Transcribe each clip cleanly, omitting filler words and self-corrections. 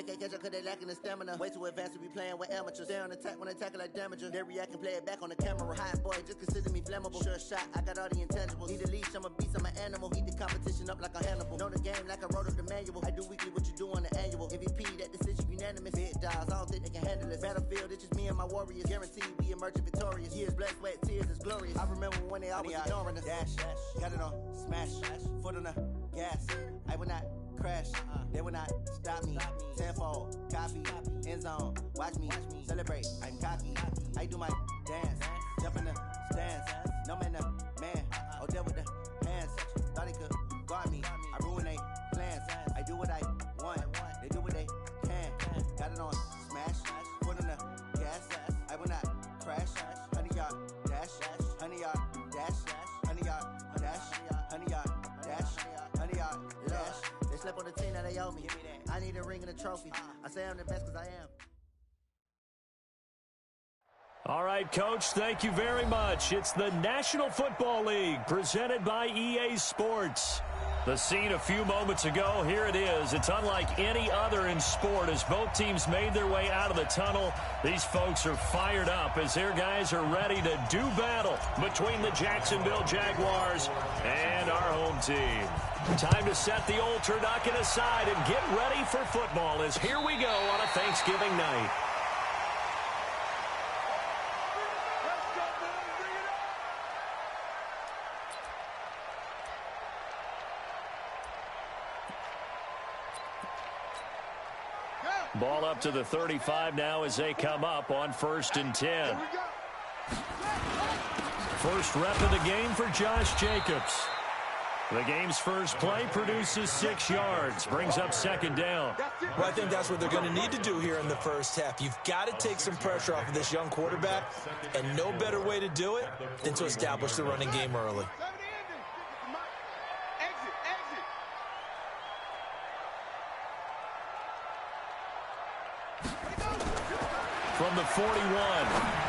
They can't catch up cause they lacking the stamina. Way too advanced to be playing with amateurs. Stay on attack when they tackle like damager. They react and play it back on the camera. Hot boy, just consider me flammable. Sure shot, I got all the intangibles. Need a leash, I'm a beast, I'm an animal. Heat the competition up like a Hannibal. Know the game like I wrote up the manual. I do weekly what you do on the annual. MVP, that decision unanimous. Big dogs, I don't think they can handle it. Battlefield, it's just me and my warriors. Guaranteed we emerging victorious. Years, blood, sweat, tears is glorious. I remember when they always ignoring us. Dash, got it on, smash, foot on the gas. I will not crash, they will not stop me. Tenfold, copy, end zone, watch me celebrate. I'm cocky, I do my dance, jump in the stands. No man, man, oh there with the hands. Thought they could guard me, I ruin they plans. I do what I want, they do what they can. Got it on, smash, foot on the gas. I will not crash, 100-yard dash, 100-yard dash, 100-yard dash, 100-yard dash, 100-yard dash. They slept on the team that they owe me. I need a ring and a trophy. I say I'm the best because I am. All right, Coach, thank you very much. It's the National Football League presented by EA Sports. The scene a few moments ago, here it is. It's unlike any other in sport as both teams made their way out of the tunnel. These folks are fired up as their guys are ready to do battle between the Jacksonville Jaguars and our home team. Time to set the old turducken aside and get ready for football as here we go on a Thanksgiving night. Ball up to the 35 now as they come up on 1st and 10. First rep of the game for Josh Jacobs. The game's first play produces 6 yards, brings up 2nd down. Well, I think that's what they're going to need to do here in the first half. You've got to take some pressure off of this young quarterback, and no better way to do it than to establish the running game early. From the 41,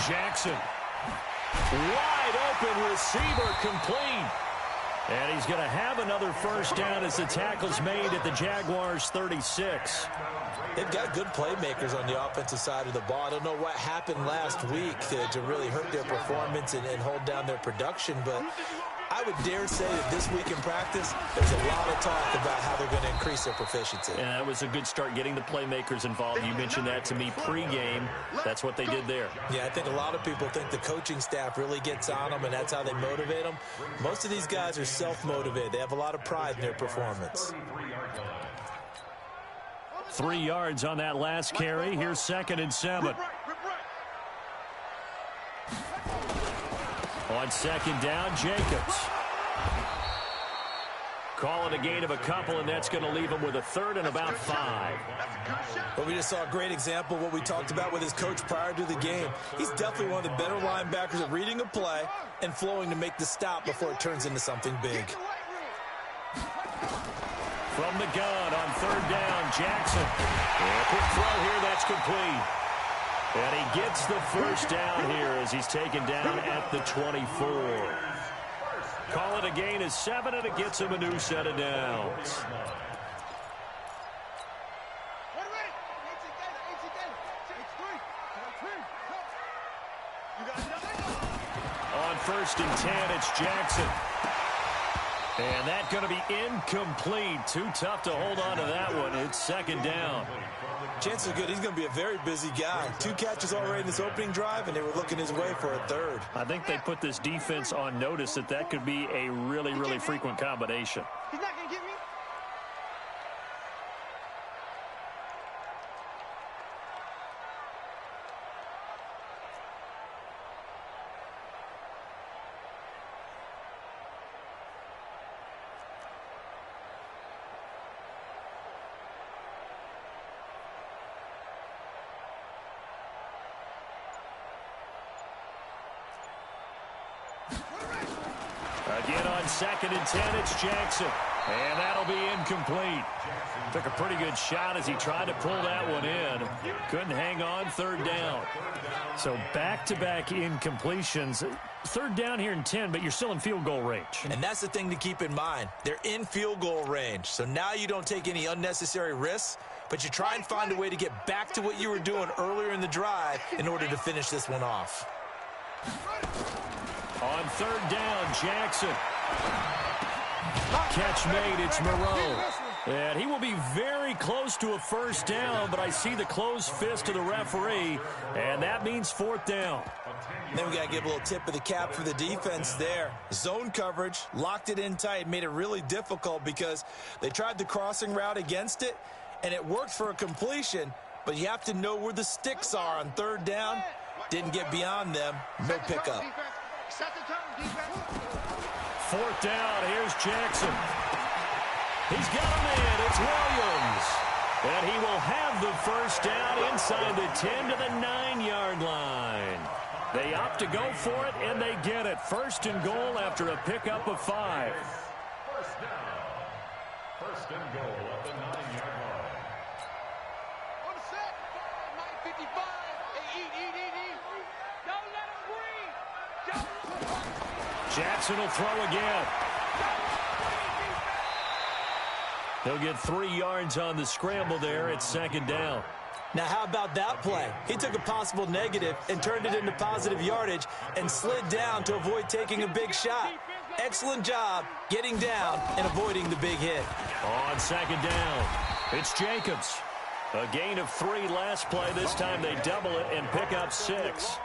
Jackson. Wide open receiver complete. And he's going to have another first down as the tackle's made at the Jaguars' 36. They've got good playmakers on the offensive side of the ball. I don't know what happened last week to really hurt their performance and hold down their production, but I would dare say that this week in practice, there's a lot of talk about how they're going to increase their proficiency. And that was a good start getting the playmakers involved. You mentioned that to me pregame. That's what they did there. Yeah, I think a lot of people think the coaching staff really gets on them, and that's how they motivate them. Most of these guys are self-motivated. They have a lot of pride in their performance. 3 yards on that last carry. Here's 2nd and 7. On 2nd down, Jacobs. Call it a gain of a couple, and that's going to leave him with a 3rd and about 5. Well, we just saw a great example of what we talked about with his coach prior to the game. He's definitely one of the better linebackers at reading a play and flowing to make the stop before it turns into something big. From the gun on 3rd down, Jackson. A quick throw here, that's complete. And he gets the first down here as he's taken down at the 24. Call it a gain of 7, and it gets him a new set of downs. On 1st and 10, it's Jackson. And that's going to be incomplete. Too tough to hold on to that one. It's 2nd down. Chances are good he's going to be a very busy guy. 2 catches already in this opening drive, and they were looking his way for a 3rd. I think they put this defense on notice that could be a really, really frequent combination. He's not going to get me. Again on 2nd and 10, it's Jackson. And that'll be incomplete. Took a pretty good shot as he tried to pull that one in. Couldn't hang on, 3rd down. So back-to-back incompletions. 3rd down here in 10, but you're still in field goal range. And that's the thing to keep in mind. They're in field goal range. So now you don't take any unnecessary risks, but you try and find a way to get back to what you were doing earlier in the drive in order to finish this one off. On third down, Jackson. Catch made, it's Moreau. And he will be very close to a first down, but I see the closed fist of the referee, and that means fourth down. Then we got to give a little tip of the cap for the defense there. Zone coverage, locked it in tight, made it really difficult because they tried the crossing route against it, and it worked for a completion, but you have to know where the sticks are on third down. Didn't get beyond them, no pickup. Fourth down, here's Jackson. He's got a man, it's Williams. And he will have the first down inside the 10 to the 9-yard line. They opt to go for it, and they get it. First and goal after a pickup of 5. First down. First and goal at the 9-yard line. On set, 9:55. Hey, eat. Don't let him breathe. Jackson will throw again. He'll get 3 yards on the scramble there. It's second down. Now, how about that play? He took a possible negative and turned it into positive yardage and slid down to avoid taking a big shot. Excellent job getting down and avoiding the big hit. On second down, it's Jacobs. A gain of 3 last play. This time they double it and pick up 6.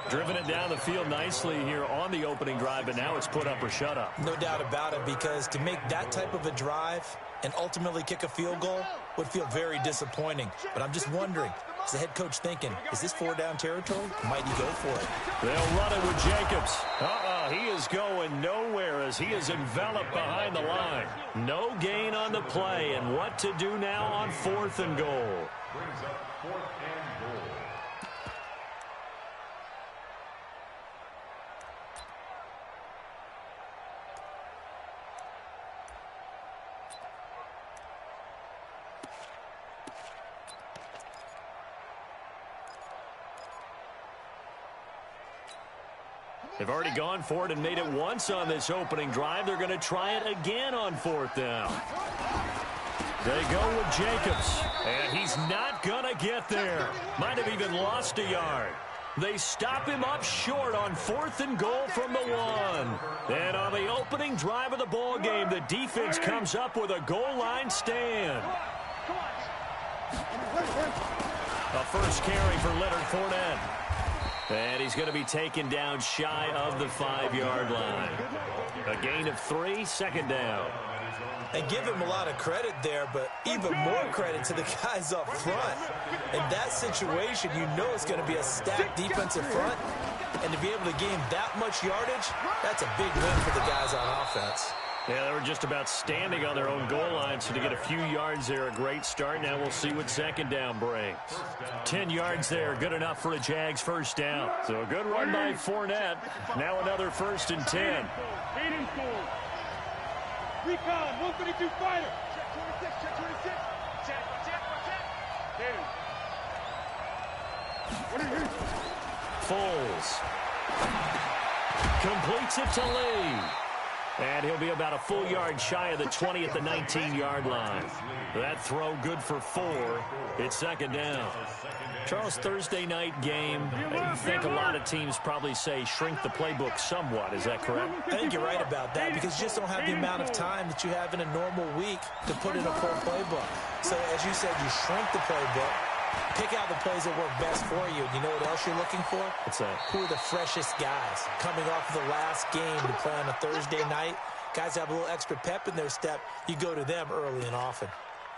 Driven it down the field nicely here on the opening drive, but now it's put up or shut up. No doubt about it, because to make that type of a drive and ultimately kick a field goal would feel very disappointing. But I'm just wondering, is the head coach thinking, is this 4-down territory? Might he go for it? They'll run it with Jacobs. He is going nowhere as he is enveloped behind the line. No gain on the play, and what to do now on 4th and goal. Brings up 4th and goal. They've already gone for it and made it once on this opening drive. They're going to try it again on 4th down. They go with Jacobs, and he's not going to get there. Might have even lost a yard. They stop him up short on 4th and goal from the 1. And on the opening drive of the ball game, the defense comes up with a goal line stand. A first carry for Leonard Fournette. And he's going to be taken down shy of the 5-yard line. A gain of 3, second down. And give him a lot of credit there, but even more credit to the guys up front. In that situation, you know it's going to be a stacked defensive front. And to be able to gain that much yardage, that's a big win for the guys on offense. Yeah, they were just about standing on their own goal line, so to get a few yards there, a great start. Now we'll see what second down brings. 10 yards there, good enough for a Jags first down. So a good run by Fournette. Now another 1st and 10. 8 and 4. Recon, 132 fighter. Check 26. Check. Foles completes it to Lee. And he'll be about a full yard shy of the 20 at the 19-yard line. That throw good for 4. It's second down. Charles, Thursday night game, I think a lot of teams probably say shrink the playbook somewhat. Is that correct? I think you're right about that, because you just don't have the amount of time that you have in a normal week to put in a full playbook. So, as you said, you shrink the playbook, pick out the plays that work best for you. And you know what else you're looking for? What's that? Who are the freshest guys coming off of the last game to play on a Thursday night? Guys have a little extra pep in their step. You go to them early and often.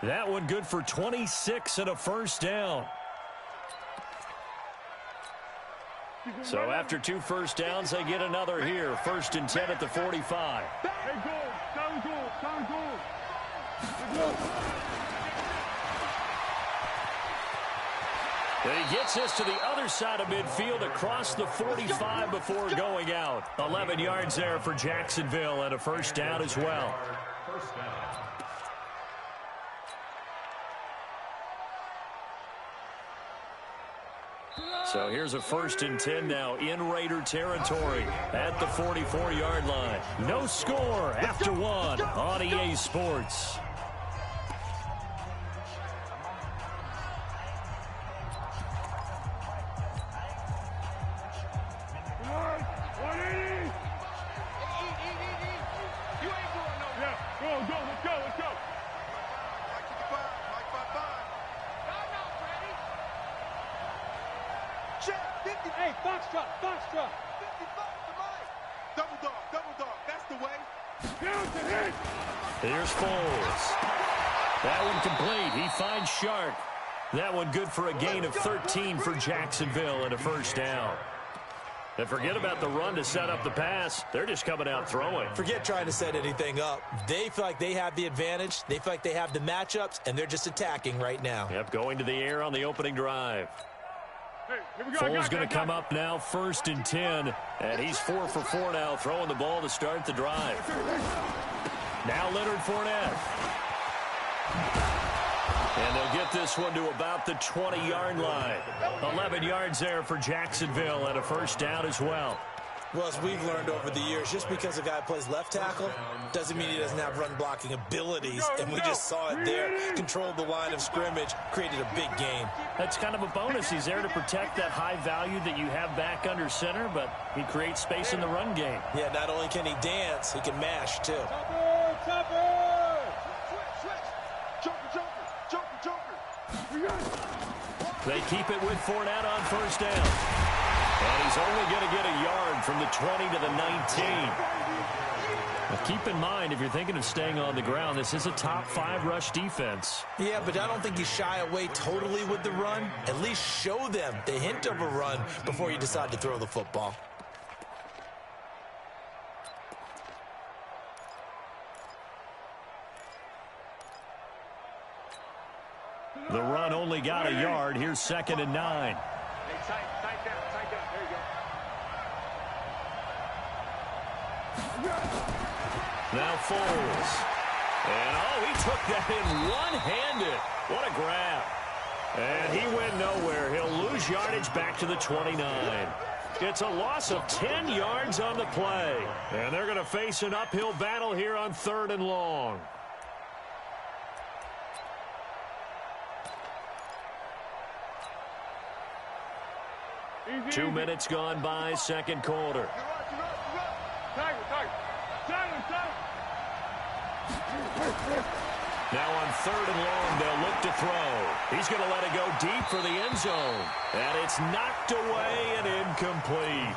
That one good for 26 and a first down. So after 2 first downs, they get another here. 1st and 10 at the 45. And he gets this to the other side of midfield across the 45 before going out. 11 yards there for Jacksonville and a first down as well. First down. So here's a 1st and 10 now in Raider territory at the 44-yard line. No score after 1 on EA Sports. Foxtrot, foxtrot. 55 to mine. Double dog, that's the way. Down to hit. Here's Foles. That one complete. He finds Shark. That one good for a gain of 13 for Jacksonville and a first down. And forget about the run to set up the pass. They're just coming out throwing. Forget trying to set anything up. They feel like they have the advantage. They feel like they have the matchups, and they're just attacking right now. Yep, going to the air on the opening drive. Hey, here we go. Foles going to come up now, 1st and 10. And he's 4 for 4 now, throwing the ball to start the drive. Now Leonard Fournette. And they'll get this one to about the 20-yard line. 11 yards there for Jacksonville and a first down as well. Well, as we've learned over the years, just because a guy plays left tackle doesn't mean he doesn't have run-blocking abilities. And we just saw it there. Controlled the line of scrimmage, created a big gain. That's kind of a bonus. He's there to protect that high value that you have back under center, but he creates space in the run game. Yeah, not only can he dance, he can mash, too. Topper. They keep it with Fournette on first down. And he's only going to get a yard from the 20 to the 19. Now keep in mind, if you're thinking of staying on the ground, this is a top 5 rush defense. Yeah, but I don't think you shy away totally with the run. At least show them the hint of a run before you decide to throw the football. The run only got a yard. Here's 2nd and 9. Hey, tight down. There you go. Now Foles. And, he took that in one-handed. What a grab. And he went nowhere. He'll lose yardage back to the 29. It's a loss of 10 yards on the play. And they're going to face an uphill battle here on 3rd and long. Easy, 2 minutes gone by, second quarter. Tiger. Now on 3rd and long, they'll look to throw. He's going to let it go deep for the end zone. And it's knocked away and incomplete.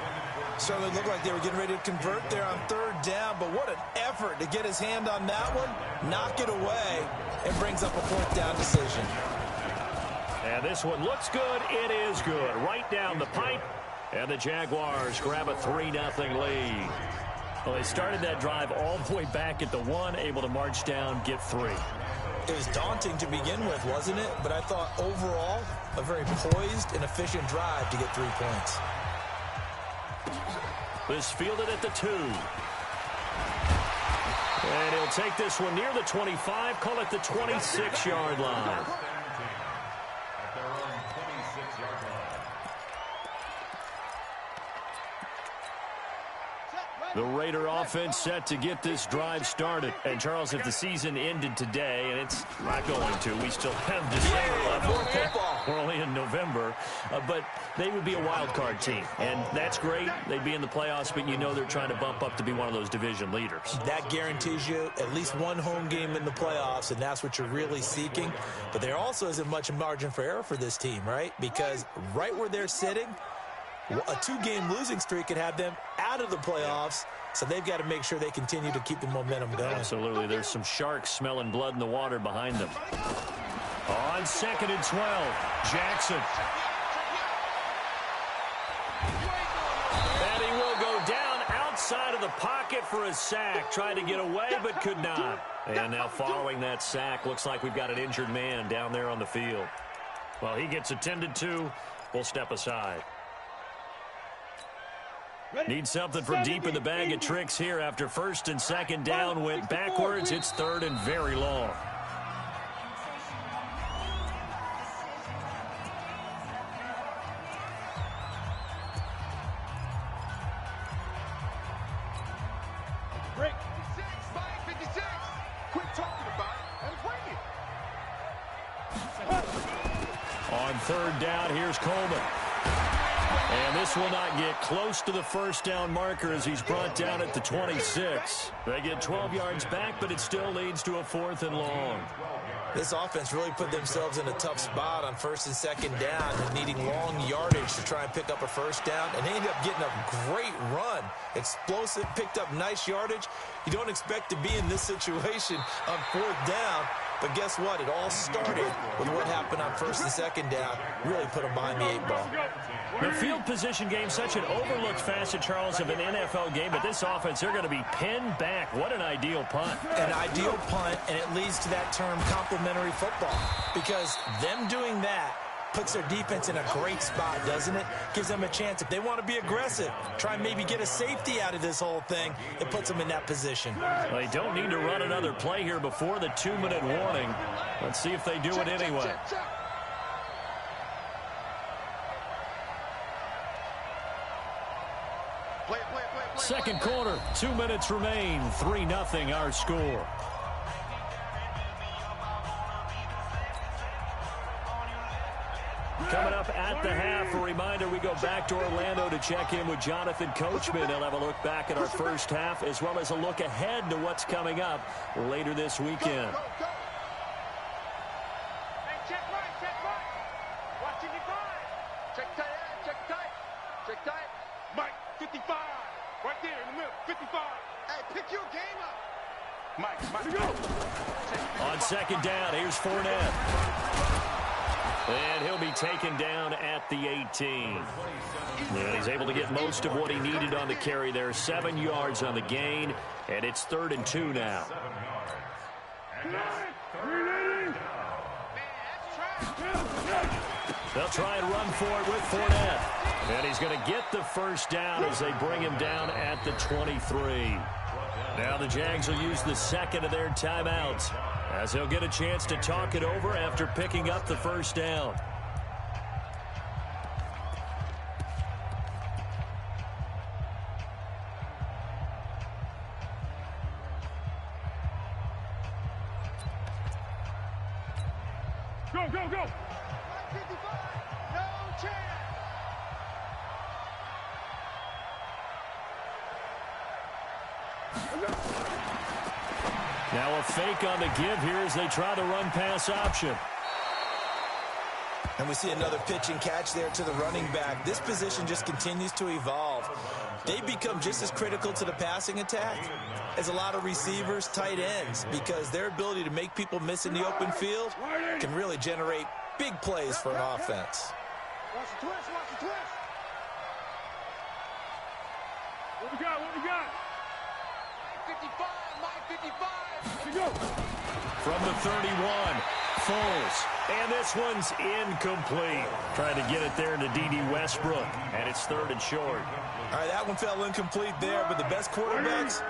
Certainly looked like they were getting ready to convert there on 3rd down, but what an effort to get his hand on that one, knock it away, and brings up a 4th down decision. And this one looks good. It is good. Right down the pipe. And the Jaguars grab a 3-0 lead. Well, they started that drive all the way back at the 1, able to march down, get 3. It was daunting to begin with, wasn't it? But I thought overall, a very poised and efficient drive to get 3 points. This fielded at the 2. And he'll take this one near the 25, call it the 26-yard line. The Raider offense set to get this drive started. And, Charles, if the season ended today, and it's not going to, we still have December left. We're only in November. But they would be a wild card team. And that's great. They'd be in the playoffs, but you know they're trying to bump up to be one of those division leaders. That guarantees you at least one home game in the playoffs, and that's what you're really seeking. But there also isn't much margin for error for this team, right? Because right where they're sitting, a 2-game losing streak could have them out of the playoffs, so they've got to make sure they continue to keep the momentum going. Absolutely. There's some sharks smelling blood in the water behind them. On 2nd and 12, Jackson. And he will go down outside of the pocket for a sack, trying to get away but could not. And now following that sack, looks like we've got an injured man down there on the field. Well, he gets attended to. We'll step aside. Need something from deep in the bag of tricks here after 1st and 2nd down went backwards. It's 3rd and very long. Break. 56. Quit talking about it and bring it. On 3rd down, here's Coleman. And this will not get close to the first down marker as he's brought down at the 26. They get 12 yards back, but it still leads to a 4th and long. This offense really put themselves in a tough spot on first and second down and needing long yardage to try and pick up a first down, and they ended up getting a great run. Explosive, picked up nice yardage. You don't expect to be in this situation on fourth down, but guess what? It all started with what happened on first and second down. Really put them behind the 8-ball. The field position game, such an overlooked facet, Charles, of an NFL game, but this offense, they're going to be pinned back. What an ideal punt. An ideal punt, and it leads to that term complementary football, because them doing that puts their defense in a great spot, doesn't it? Gives them a chance. If they want to be aggressive, try and maybe get a safety out of this whole thing, it puts them in that position. Well, they don't need to run another play here before the 2-minute warning. Let's see if they do it anyway. Second quarter, 2 minutes remain, 3-0 our score. Coming up at the half, a reminder, we go back to Orlando to check in with Jonathan Coachman. He'll have a look back at our first half as well as a look ahead to what's coming up later this weekend. Hey, check right, check right. Watch your divide. Check tight, check tight. Check tight. Mike, 55. Right there in the middle, 55. Hey, pick your game up. Mike, go. On second down, here's Fournette. And he'll be taken down at the 18. And he's able to get most of what he needed on the carry there. 7 yards on the gain, and it's 3rd and 2 now. They'll try and run for it with Fournette. And he's going to get the first down as they bring him down at the 23. Now the Jags will use the second of their timeouts, as they'll get a chance to talk it over after picking up the first down. Go, go, go. 55, no chance. Now a fake on the give here as they try the run-pass option. And we see another pitch and catch there to the running back. This position just continues to evolve. They become just as critical to the passing attack as a lot of receivers, tight ends, because their ability to make people miss in the open field can really generate big plays for an offense. Watch the twist, watch the twist. What we got, what we got? 55, Mike, 55. Here we go. From the 31, Foles. And this one's incomplete. Trying to get it there to D.D. Westbrook. And it's 3rd and short. All right, that one fell incomplete there, but the best quarterbacks,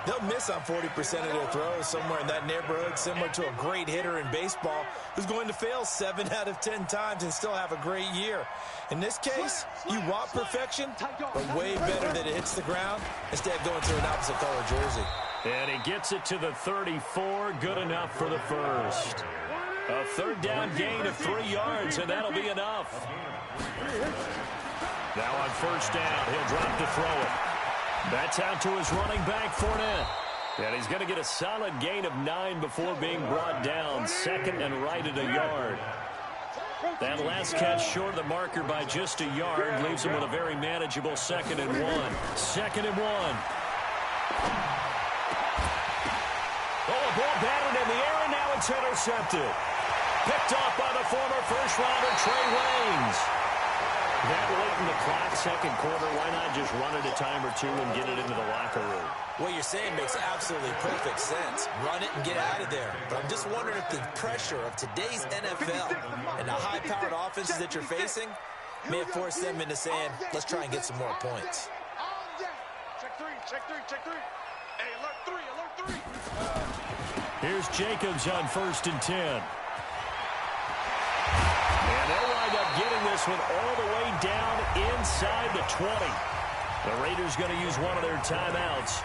they'll miss on 40% of their throws, somewhere in that neighborhood, similar to a great hitter in baseball who's going to fail 7 out of 10 times and still have a great year. In this case, you want perfection, but way better that it hits the ground instead of going through an opposite color jersey. And he gets it to the 34, good enough for the first. A 3rd down gain of 3 yards, and that'll be enough. Now on first down, he'll drop to throw it. That's out to his running back, Fournette. And he's going to get a solid gain of 9 before being brought down. 2nd and right at a yard. That last catch short of the marker by just a yard leaves him with a very manageable 2nd and 1. 2nd and 1. Oh, a ball batted in the air, and now it's intercepted. Picked off by the former first-rounder, Trey Waynes. That late in the clock, second quarter, why not just run it a time or two and get it into the locker room? What you're saying makes absolutely perfect sense. Run it and get out of there. But I'm just wondering if the pressure of today's NFL and the high-powered offenses that you're facing may have forced them into saying, let's try and get some more points. Check 3, check 3, check 3. Hey, alert 3, alert 3. Here's Jacobs on 1st and 10. And they'll wind up getting this one all the way down inside the 20. The Raiders going to use one of their timeouts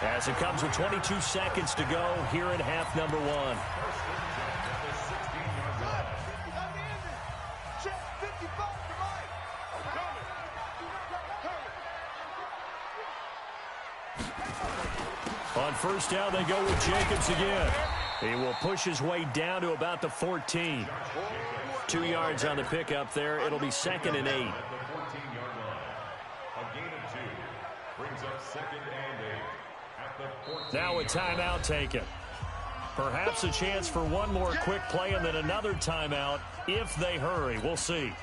as it comes with 22 seconds to go here in half number 1. On first down, they go with Jacobs again. He will push his way down to about the 14. 2 yards on the pickup there. It'll be 2nd and 8. At the 14-yard line. A gain of 2 brings up 2nd and 8 at the 14. Now a timeout taken. Perhaps a chance for one more quick play and then another timeout if they hurry. We'll see.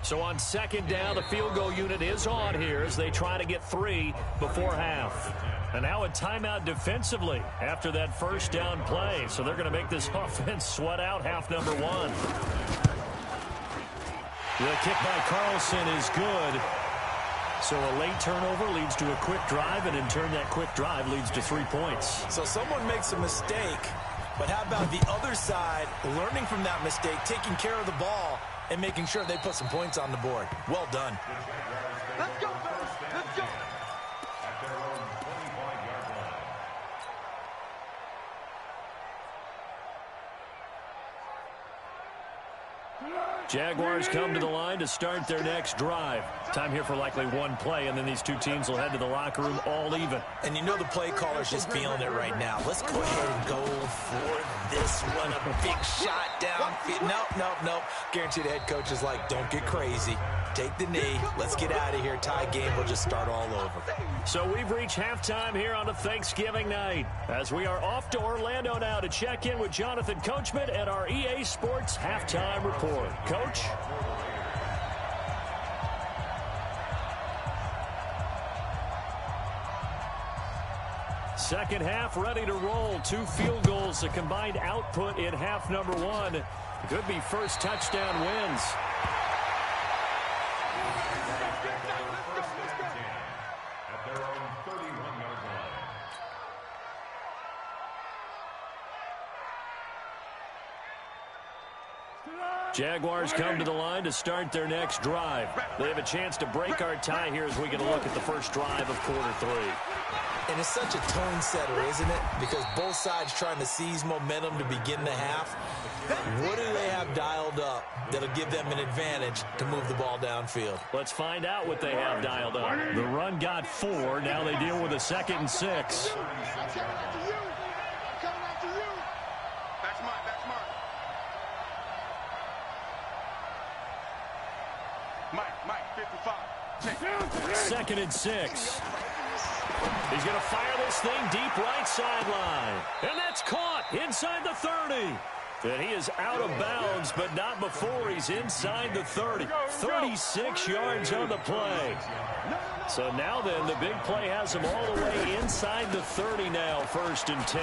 So on 2nd down, the field goal unit is on here as they try to get 3 before half. And now a timeout defensively after that 1st down play. So they're going to make this offense sweat out half number 1. The kick by Carlson is good. So a late turnover leads to a quick drive, and in turn that quick drive leads to 3 points. So someone makes a mistake, but how about the other side learning from that mistake, taking care of the ball, and making sure they put some points on the board. Well done. Let's go, fellas. Let's go. At their own 25-yard line. Jaguars come to the line to start their next drive. Time here for likely one play, and then these two teams will head to the locker room all even. And you know the play caller's just feeling it right now. Let's go ahead and go for this one. A big shot downfield. Nope. Guaranteed the head coach is like, don't get crazy. Take the knee. Let's get out of here. Tie game will just start all over. So we've reached halftime here on a Thanksgiving night as we are off to Orlando now to check in with Jonathan Coachman at our EA Sports Halftime Report. Coach? Second half ready to roll. 2 field goals, a combined output in half number 1. Could be first touchdown wins. At their own 31-yard line. Jaguars come to the line to start their next drive. They have a chance to break our tie here as we get a look at the first drive of quarter 3. And it's such a tone setter, isn't it? Because both sides trying to seize momentum to begin the half. What do they have dialed up that'll give them an advantage to move the ball downfield? Let's find out what they have dialed up. The run got 4. Now they deal with a 2nd and 6. That's mine. Mike, 55. 2nd and 6. He's going to fire this thing deep right sideline. And that's caught inside the 30. And he is out of bounds, but not before he's inside the 30. 36 yards on the play. So now then, the big play has him all the way inside the 30 now, 1st and 10.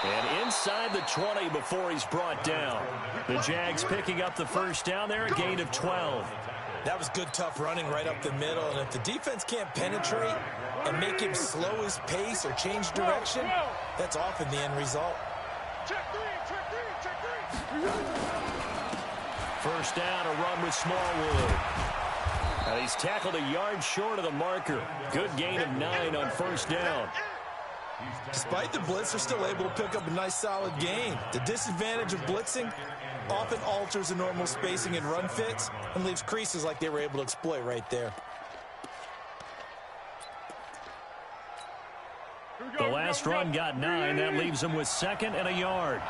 And inside the 20 before he's brought down. The Jags picking up the first down there, a gain of 12. That was good, tough running right up the middle. And if the defense can't penetrate and make him slow his pace or change direction, that's often the end result. Check three. First down, a run with Smallwood. And he's tackled a yard short of the marker. Good gain of 9 on first down. Despite the blitz, they're still able to pick up a nice, solid gain. The disadvantage of blitzing often alters the normal spacing and run fits and leaves creases like they were able to exploit right there. The last run got 9. That leaves him with 2nd and a yard.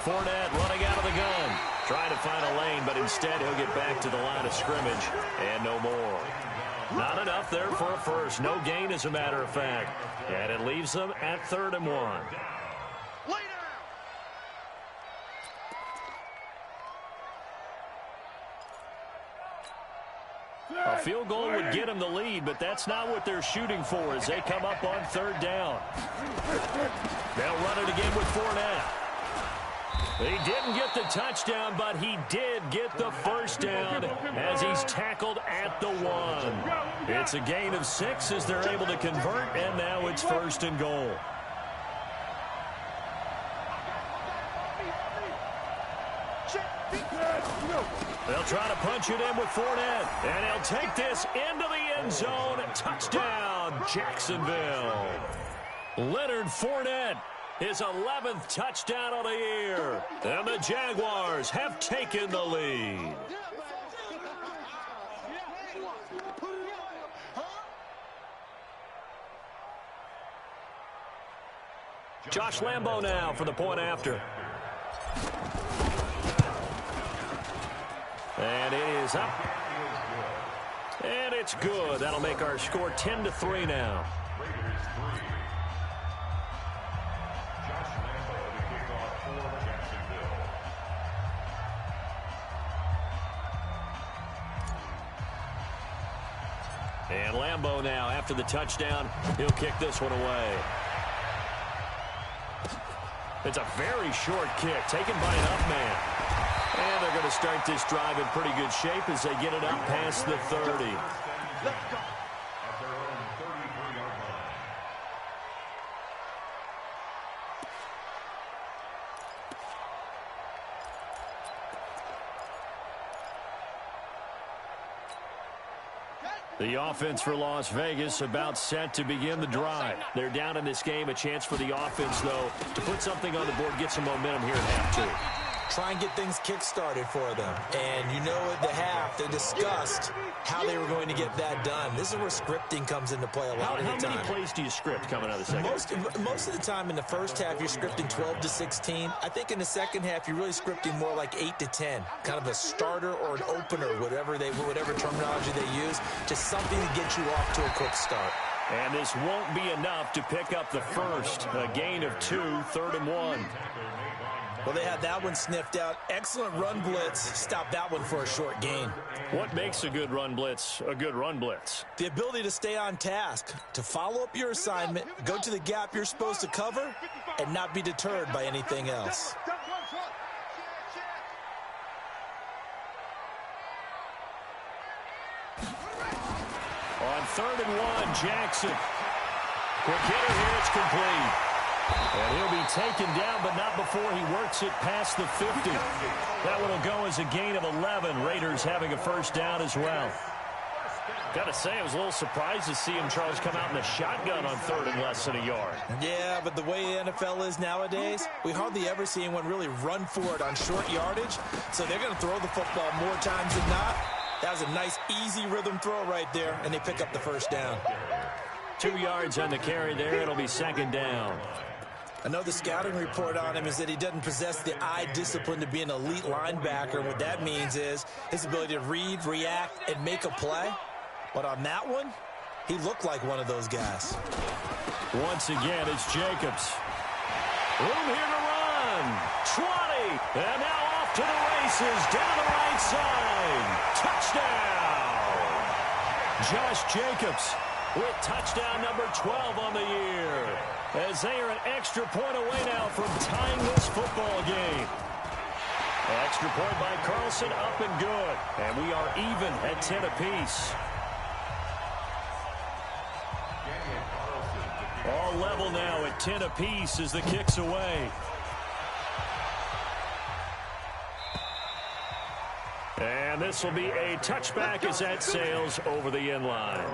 Fournette running out of the gun. Trying to find a lane, but instead he'll get back to the line of scrimmage. And no more. Not enough there for a first. No gain, as a matter of fact. And it leaves them at 3rd and 1. A field goal would get them the lead, but that's not what they're shooting for as they come up on 3rd down. They'll run it again with Fournette. He didn't get the touchdown, but he did get the first down as he's tackled at the 1. It's a gain of 6 as they're able to convert, and now it's 1st and goal. They'll try to punch it in with Fournette, and he'll take this into the end zone. Touchdown. touchdown, Jacksonville. Leonard Fournette, his 11th touchdown of the year. And the Jaguars have taken the lead. Josh Lambo now for the point after. And it is up. And it's good. That'll make our score 10-3 now. And Lambo now, after the touchdown, he'll kick this one away. It's a very short kick, taken by an up man. And they're going to start this drive in pretty good shape as they get it up past the 30. Let's go. At their own 33-yard line. The offense for Las Vegas about set to begin the drive. They're down in this game. A chance for the offense, though, to put something on the board, get some momentum here at half two. Try and get things kick-started for them. And you know at the half, they discussed how they were going to get that done. This is where scripting comes into play a lot of the time. How many plays do you script coming out of the second? Most of the time in the first half, you're scripting 12 to 16. I think in the second half, you're really scripting more like 8 to 10. Kind of a starter or an opener, whatever terminology they use. Just something to get you off to a quick start. And this won't be enough to pick up the first. A gain of 2, 3rd and 1. Well, they had that one sniffed out. Excellent run blitz. Stop that one for a short gain. What makes a good run blitz a good run blitz? The ability to stay on task, to follow up your assignment, go to the gap you're supposed to cover, and not be deterred by anything else. On 3rd and 1, Jackson. Quick hitter here, it's complete. And he'll be taken down, but not before he works it past the 50. That one will go as a gain of 11. Raiders having a first down as well. Got to say, I was a little surprised to see him, Charles, come out in the shotgun on 3rd and less than a yard. Yeah, but the way the NFL is nowadays, we hardly ever see anyone really run for it on short yardage. So they're going to throw the football more times than not. That was a nice, easy rhythm throw right there, and they pick up the first down. 2 yards on the carry there. It'll be 2nd down. Another scouting report on him is that he doesn't possess the eye discipline to be an elite linebacker. And what that means is his ability to read, react, and make a play. But on that one, he looked like one of those guys. Once again, it's Jacobs. Room here to run. 20. And now off to the races. Down the right side. Touchdown. Josh Jacobs with touchdown number 12 on the year. As they are an extra point away now from tying this football game. Extra point by Carlson, up and good. And we are even at 10 apiece. All level now at 10 apiece as the kick's away. And this will be a touchback as that sails over the end line.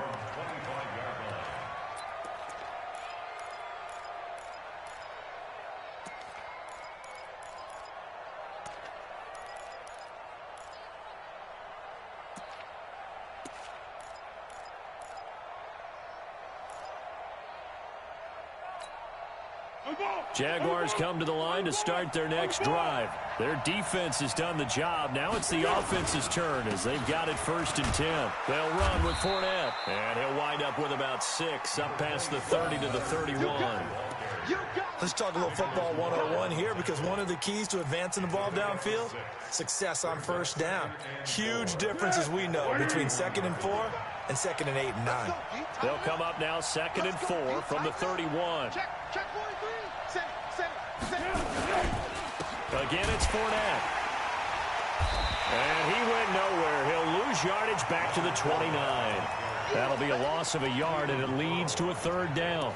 Jaguars come to the line to start their next drive. Their defense has done the job. Now it's the offense's turn as they've got it 1st and 10. They'll run with Fournette. And he'll wind up with about 6 up past the 30 to the 31. Let's talk a little football 101 here, because one of the keys to advancing the ball downfield, success on first down. Huge difference, as we know, between 2nd and 4 and 2nd and 8 and 9. They'll come up now 2nd and 4 from the 31. Again, it's Fournette. And he went nowhere. He'll lose yardage back to the 29. That'll be a loss of a yard, and it leads to a 3rd down.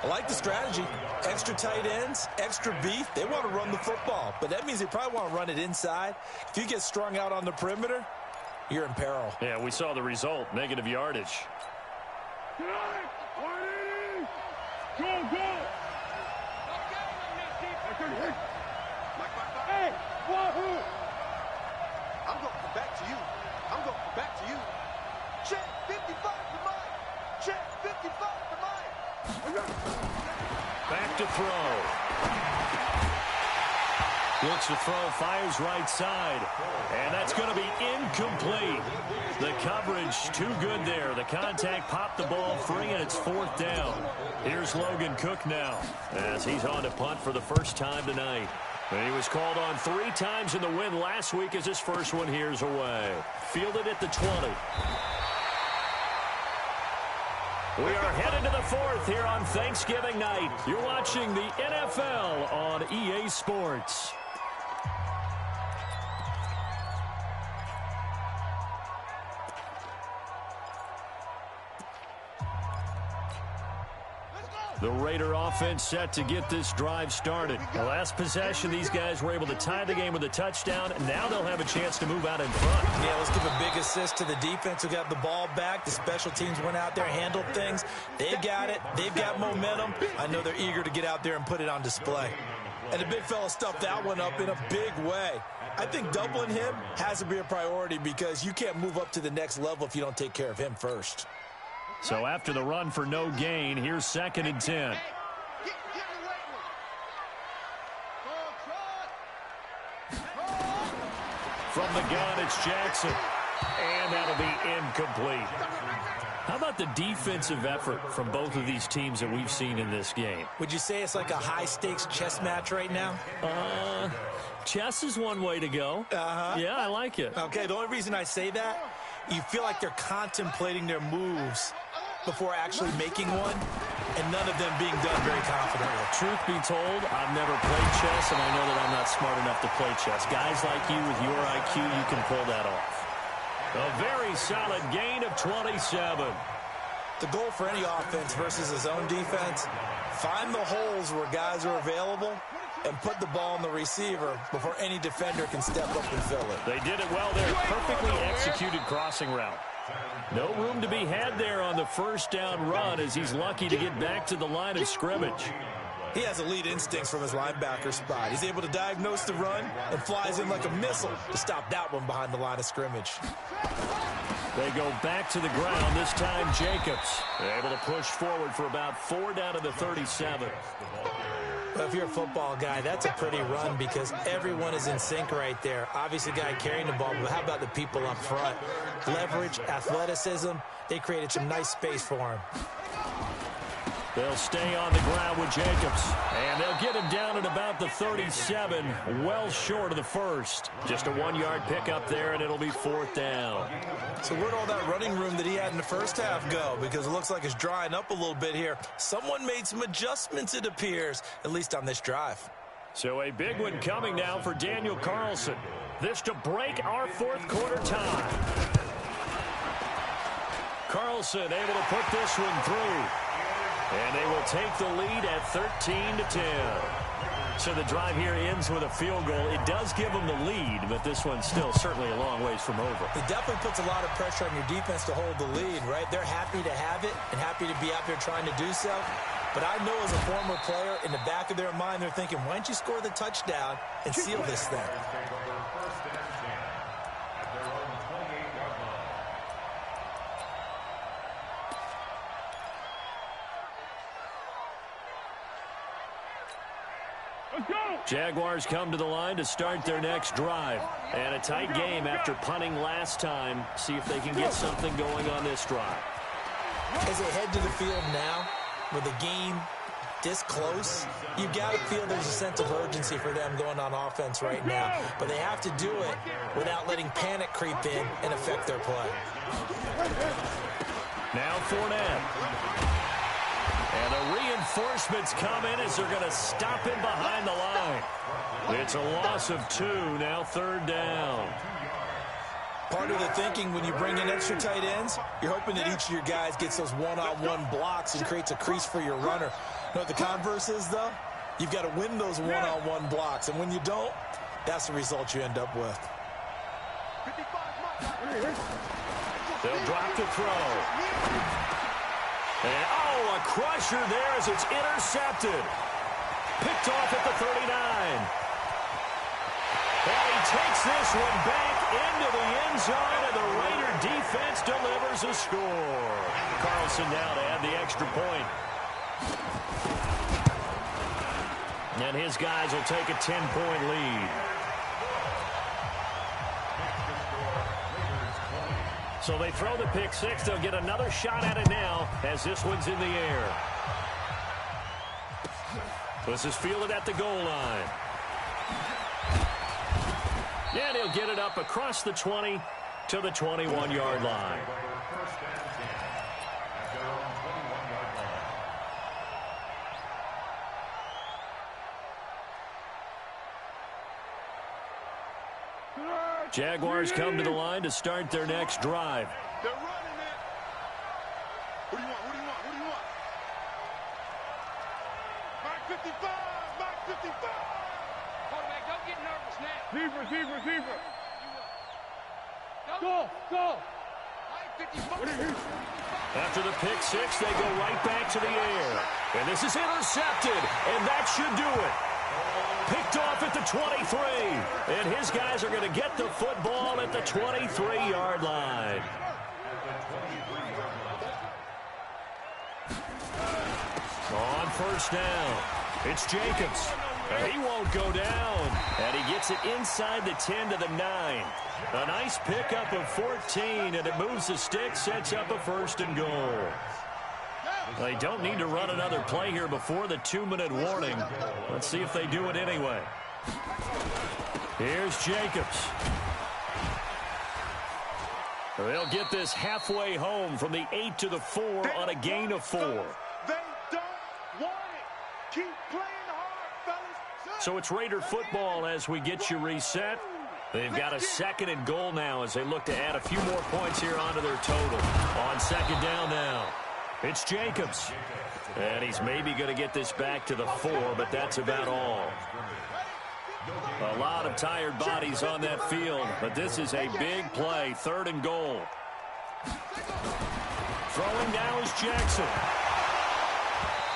I like the strategy. Extra tight ends, extra beef. They want to run the football, but that means they probably want to run it inside. If you get strung out on the perimeter, you're in peril. Yeah, we saw the result, negative yardage. Hey, Wahoo! I'm going back to you. I'm going back to you. Check 55 for mine. Check 55 for mine. Back to throw. Looks to throw, fires right side. And that's going to be incomplete. The coverage too good there. The contact popped the ball free, and it's 4th down. Here's Logan Cook now as he's on to punt for the first time tonight. And he was called on 3 times in the win last week as his first one here's away. Fielded at the 20. We are headed to the 4th here on Thanksgiving night. You're watching the NFL on EA Sports. The Raider offense set to get this drive started. The last possession, these guys were able to tie the game with a touchdown. Now they'll have a chance to move out in front. Yeah, let's give a big assist to the defense who got the ball back. The special teams went out there, handled things. They've got it. They've got momentum. I know they're eager to get out there and put it on display. And the big fella stuffed that one up in a big way. I think doubling him has to be a priority because you can't move up to the next level if you don't take care of him first. So after the run for no gain, here's 2nd and 10. From the gun, it's Jackson. And that'll be incomplete. How about the defensive effort from both of these teams that we've seen in this game? Would you say it's like a high-stakes chess match right now? Chess is one way to go. Yeah, I like it. Okay, the only reason I say that, you feel like they're contemplating their moves before actually making one, and none of them being done very confidently. Truth be told, I've never played chess, and I know that I'm not smart enough to play chess. Guys like you with your IQ, you can pull that off. A very solid gain of 27. The goal for any offense versus his own defense, find the holes where guys are available and put the ball on the receiver before any defender can step up and fill it. They did it well there. Perfectly executed crossing route. No room to be had there on the first down run as he's lucky to get back to the line of scrimmage. He has elite instincts from his linebacker spot. He's able to diagnose the run and flies in like a missile to stop that one behind the line of scrimmage. They go back to the ground, this time Jacobs. They're able to push forward for about 4 down to the 37. Well, if you're a football guy, that's a pretty run because everyone is in sync right there. Obviously, the guy carrying the ball, but how about the people up front? Leverage, athleticism, they created some nice space for him. They'll stay on the ground with Jacobs, and they'll get him down at about the 37, well short of the first. Just a 1-yard pickup there, and it'll be 4th down. So where'd all that running room that he had in the first half go? Because it looks like it's drying up a little bit here. Someone made some adjustments, it appears, at least on this drive. So a big one coming now for Daniel Carlson. This to break our 4th quarter tie. Carlson able to put this one through. And they will take the lead at 13-10. So the drive here ends with a field goal. It does give them the lead, but this one's still certainly a long ways from over. It definitely puts a lot of pressure on your defense to hold the lead, right? They're happy to have it and happy to be out there trying to do so. But I know as a former player, in the back of their mind, they're thinking, why don't you score the touchdown and seal this thing? Jaguars come to the line to start their next drive. And a tight game after punting last time. See if they can get something going on this drive. As they head to the field now, with the game this close, you've got to feel there's a sense of urgency for them going on offense right now. But they have to do it without letting panic creep in and affect their play. Now Fournette. And the reinforcements come in as they're going to stop him behind the line. It's a loss of 2, now 3rd down. Part of the thinking when you bring in extra tight ends, you're hoping that each of your guys gets those one-on-one blocks and creates a crease for your runner. You know what the converse is, though? You've got to win those one-on-one blocks, and when you don't, that's the result you end up with. They'll drop the throw. And, oh, a crusher there as it's intercepted. Picked off at the 39. And he takes this one back into the end zone, and the Raider defense delivers a score. Carlson now to add the extra point. And his guys will take a 10-point lead. So they throw the pick six. They'll get another shot at it now as this one's in the air. This is fielded at the goal line. And he'll get it up across the 20 to the 21-yard line. Jaguars come to the line to start their next drive. They're running it. What do you want? What do you want? What do you want? Mark 55. Mark 55. Quarterback, don't get nervous now. Receiver. Go. After the pick six, they go right back to the air. And this is intercepted, and that should do it. Picked off at the 23. And his guys are going to get the football at the 23-yard line. On first down, it's Jacobs. He won't go down. And he gets it inside the 10 to the 9. A nice pickup of 14, and it moves the stick, sets up a first and goal. They don't need to run another play here before the 2-minute warning. Let's see if they do it anyway. Here's Jacobs. They'll get this halfway home from the 8 to the 4 on a gain of 4. They don't want it. Keep playing hard, fellas. So it's Raider football as we get you reset. They've got a second and goal now as they look to add a few more points here onto their total. On second down now, it's Jacobs. And he's maybe going to get this back to the 4, but that's about all. A lot of tired bodies on that field, but this is a big play, third and goal. Throwing now is Jackson.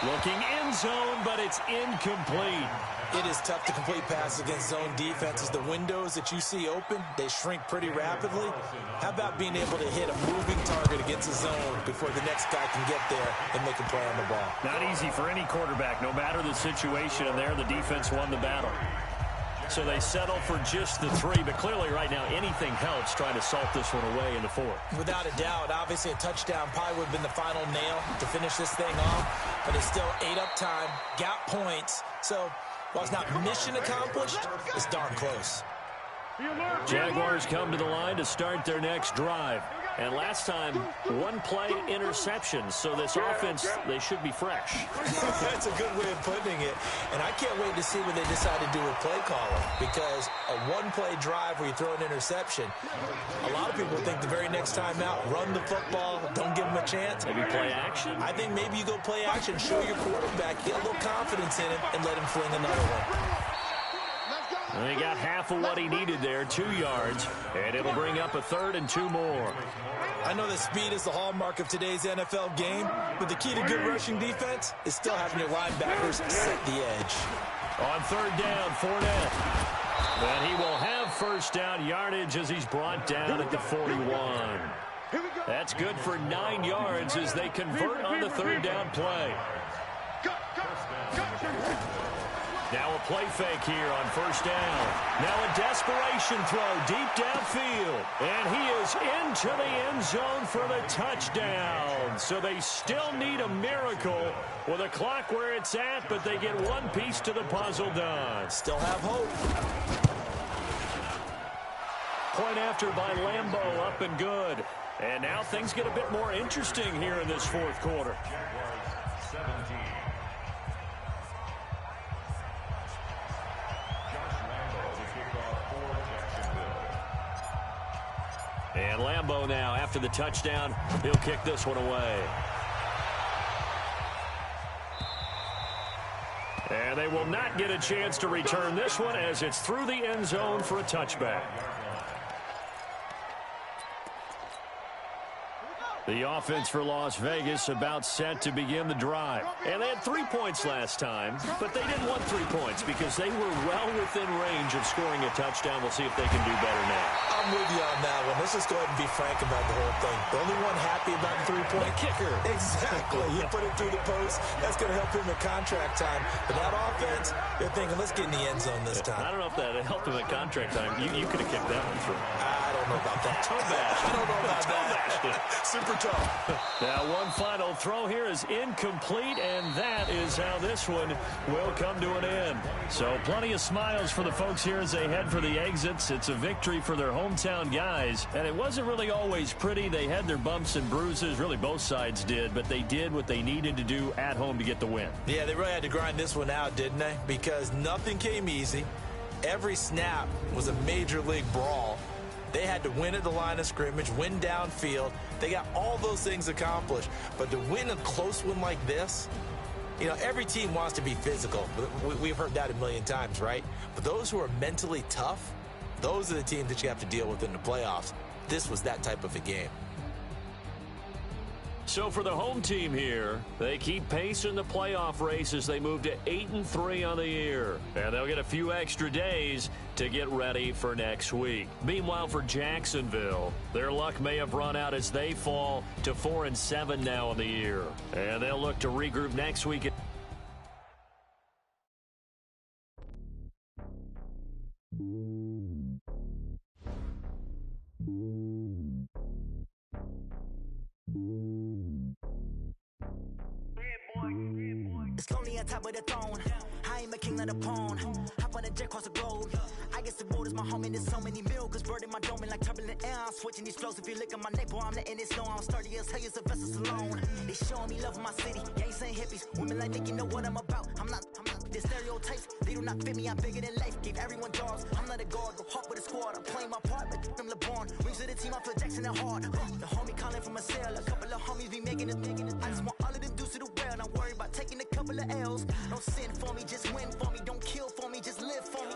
Looking end zone, but it's incomplete. It is tough to complete passes against zone defenses. The windows that you see open, they shrink pretty rapidly. How about being able to hit a moving target against a zone before the next guy can get there and make a play on the ball? Not easy for any quarterback, no matter the situation, and there the defense won the battle. So they settle for just the 3, but clearly right now anything helps trying to salt this one away in the 4th. Without a doubt, obviously a touchdown probably would have been the final nail to finish this thing off, but it's still ate up time, got points, so while it's not mission accomplished, it's darn close. Jaguars come to the line to start their next drive. And last time, one play interception. So this offense, they should be fresh. That's a good way of putting it. And I can't wait to see what they decide to do with play calling. Because a one-play drive where you throw an interception, a lot of people think the very next time out, run the football, don't give them a chance. Maybe play action? I think maybe you go play action, show your quarterback, get a little confidence in him, and let him fling another one. And he got half of what he needed there, 2 yards, and it'll bring up a 3rd and 2 more. I know that speed is the hallmark of today's NFL game, but the key to good rushing defense is still having your linebackers set the edge. On 3rd down, Fournette. And he will have first down yardage as he's brought down at the 41. That's good for 9 yards as they convert on the 3rd down play. Now a play fake here on first down. Now a desperation throw deep downfield. And he is into the end zone for the touchdown. So they still need a miracle with a clock where it's at, but they get one piece to the puzzle done. Still have hope. Point after by Lambeau, up and good. And now things get a bit more interesting here in this 4th quarter. And Lambeau now, after the touchdown, he'll kick this one away. And they will not get a chance to return this one as it's through the end zone for a touchback. The offense for Las Vegas about set to begin the drive. And they had 3 points last time, but they didn't want 3 points because they were well within range of scoring a touchdown. We'll see if they can do better now. I'm with you on that one. Let's just go ahead and be frank about the whole thing. The only one happy about the 3-point kicker. Exactly. He put it through the post. That's going to help him in contract time. But that offense, they're thinking, let's get in the end zone this time. I don't know if that helped him at contract time. You could have kicked that one through. I don't know about that. Toe bash. I don't know about that. Super tough. Now, one final throw here is incomplete, and that is how this one will come to an end. So plenty of smiles for the folks here as they head for the exits. It's a victory for their hometown guys, and it wasn't really always pretty. They had their bumps and bruises. Really, both sides did, but they did what they needed to do at home to get the win. Yeah, they really had to grind this one out, didn't they? Because nothing came easy. Every snap was a major league brawl. They had to win at the line of scrimmage, win downfield. They got all those things accomplished. But to win a close one like this, you know, every team wants to be physical. We've heard that a million times, right? But those who are mentally tough, those are the teams that you have to deal with in the playoffs. This was that type of a game. So for the home team here, they keep pace in the playoff race as they move to 8-3 on the year. And they'll get a few extra days to get ready for next week. Meanwhile, for Jacksonville, their luck may have run out as they fall to 4-7 now in the year. And they'll look to regroup next week. It's lonely on top of the throne. I ain't a king of the pawn. Hop on a jet across the globe. I guess the road is my home and there's so many miracles burning my dome like turbulent air. I'm switching these flows. If you look at my neck, boy, I'm letting it snow. I'm sturdy as hell, it's a vessel alone. They showing me love in my city. Gangsta and hippies. Women like Nick, you know what I'm about. I'm not the stereotypes. They do not fit me. I'm bigger than life. Gave everyone jobs. I'm not a guard. Go hard with a squad. I'm playing my part, but I'm LeBron. Rings to the team. I feel Jackson and hard. The homie calling from a cell. A couple of homies be making it. I just want all of them dudes to the well. Not worried about taking a couple of L's. Don't sin for me, just win for me. Don't kill for me, just live for me.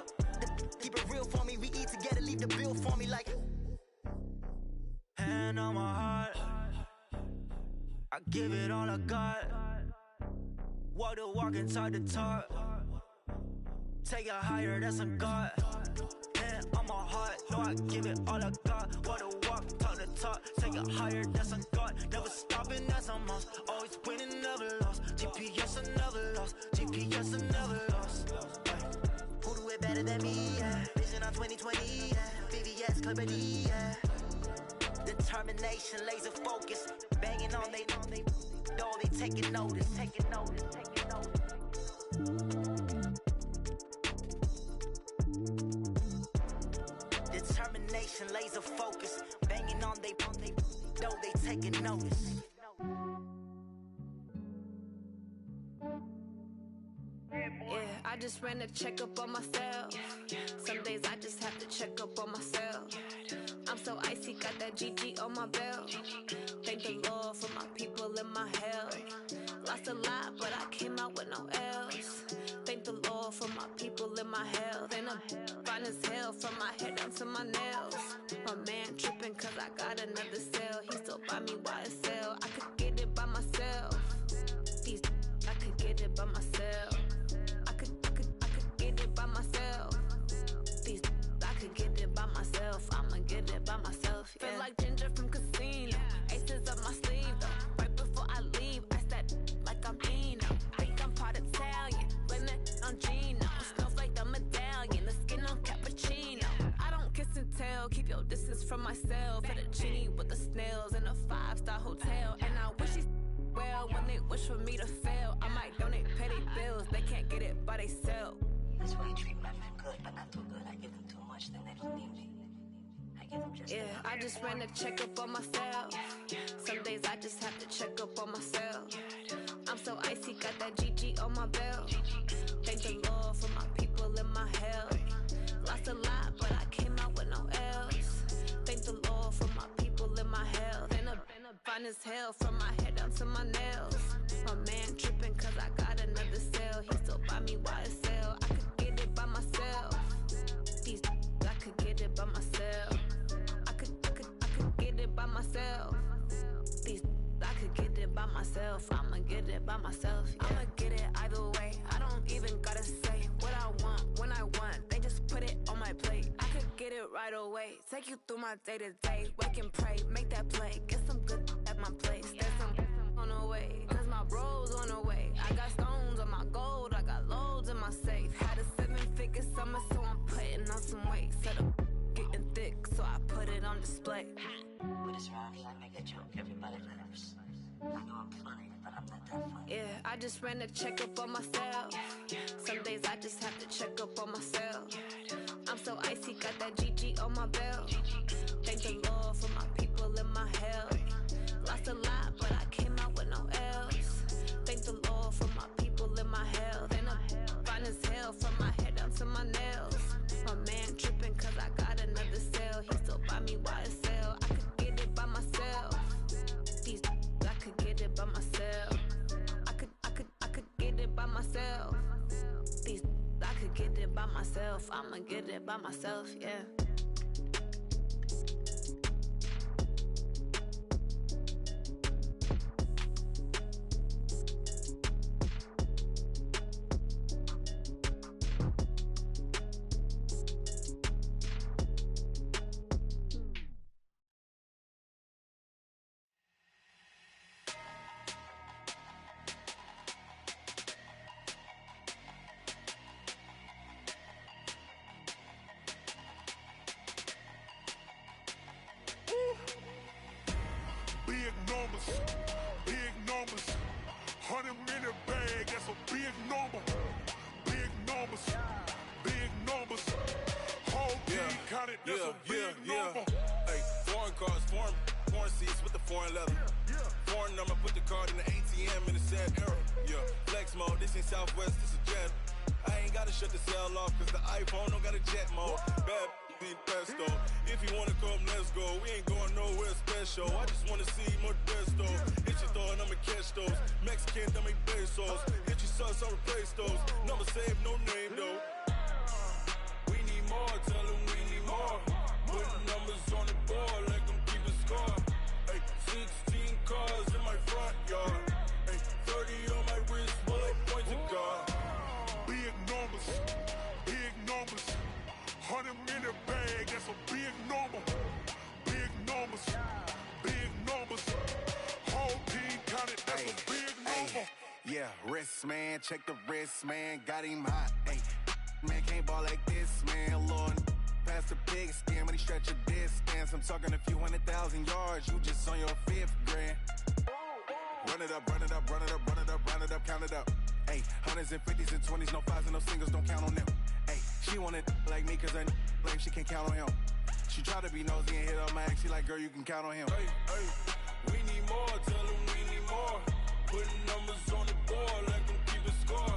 Keep it real for me. We eat together, leave the bill for me like. Hand on my heart, I give it all I got. Walk the walk inside the talk. Take it higher, that's a God. Hand on my heart, no, I give it all I got. Walk the walk, talk the talk. Take it higher, that's a God. Never stopping, that's a must. Always winning, never lost. GPS, I never lost. GPS, I never lost. Who do it better than me? Yeah. Vision on 2020. Yeah. VVS, Clippity. Yeah. Determination, laser focus. Banging on they door, they taking notice. Taking notice. Taking notice. Determination, laser focus. Banging on they door, they taking notice. Yeah, I just ran a checkup on myself. Some days I just have to check up on myself. I'm so icy, got that GG on my belt. Thank the Lord for my people and my health. Lost a lot, but I came out with no else. Thank the Lord for my people and my health. And I'm fine as hell from my head down to my nails. My man tripping cause I got another cell. He still buy me YSL. I could get it by myself. I could get it by myself. I could get it by myself. I could get it by myself. I'ma get it by myself. Yeah. Feel like Ginger from Casino. Aces up my sleeve though. Right before I leave, I said like I'm Dino. Think I'm part Italian. Blame it on Gino. Snowflake the medallion. The skin on cappuccino. I don't kiss and tell. Keep your distance from myself. At a genie with the snails in a 5-star hotel. And I wish he's well when they wish for me to fail. I might donate, pay their bills. They can't get it by they sell. That's why you treat my men good, but not too good. I give them too much, then they don't need me. I give them just yeah, I just ran a checkup on myself. Some days I just have to check up on myself. I'm so icy, got that GG on my belt. Thank the Lord for my people and my health. Lost a lot, but I came out with no else. Thank the Lord for my people and my health. And I'm fine as hell from my head down to my nails. My man tripping cause I got another cell. He still buy me YSL. I could get it by myself. I could get it by myself. I could get it by myself. myself. I'ma get it by myself. Yeah. I'ma get it either way. I don't even gotta say what I want when I want. They just put it on my plate. I could get it right away. Take you through my day to day. Wake and pray, make that play. Get some good at my place. There's some on the way, cause my bro's on the way. I got stones on my gold. I got loads in my safe. Had a 7-figure summer, so I'm putting on some weight. Set up getting thick, so I put it on display. But it's around here, I make a joke, everybody laughs. I know I'm funny, but I'm not that funny. Yeah, I just ran a checkup on myself. Some days I just have to check up on myself. I'm so icy, got that GG on my belt. Thank the Lord for my people in my health. Lost a lot, but I came out with no else. Thank the Lord for my people in my health. And I'm fine as hell from my head down to my nails. My man tripping cause I got another cell. He still buy me YSL. I could get it by myself. These I could get it by myself. I could get it by myself. These I could get it by myself. I'ma get it by myself, yeah. Big numbers, 100-minute bag, that's a big number. Big numbers, whole team counted, that's a big number. Hey, foreign cars, foreign seats with the foreign leather. Foreign number, put the card in the ATM in the sad era. Yeah, flex mode, this ain't Southwest, this is Jet. I ain't gotta shut the cell off, cause the iPhone don't got a jet mode. Bad need pesto. If you wanna come, let's go. We ain't going nowhere special. I just wanna see more desto. Hit your thought, I'ma catch those. Mexican, dummy pesos. Hit your sus, I'll replace those. Number saved, no name though. We need more, tell them we need more. Putting numbers on the board, like them keep a score. Hey, 16 cars in my front yard. Hey, 30 on my wrist, while I point to God. Big numbers, 100-minute bag, that's a big number. Big numbers, whole team counted, that's a big number. Yeah, wrist man, check the wrist man, got him hot. Ay, man can't ball like this, man. Lord, past the big skin when he stretch a distance. I'm talking a few 100,000 yards, you just on your 5th grand. Run it up, count it up. Ay, 100s and 50s and 20s, no 5s and no singles, don't count on them. Ay, she want it like me, cause I like she can't count on him. She try to be nosy and hit up my ex, she like, girl, you can count on him. Hey, we need more, tell them we need more. Putting numbers on the board, like them keep a score.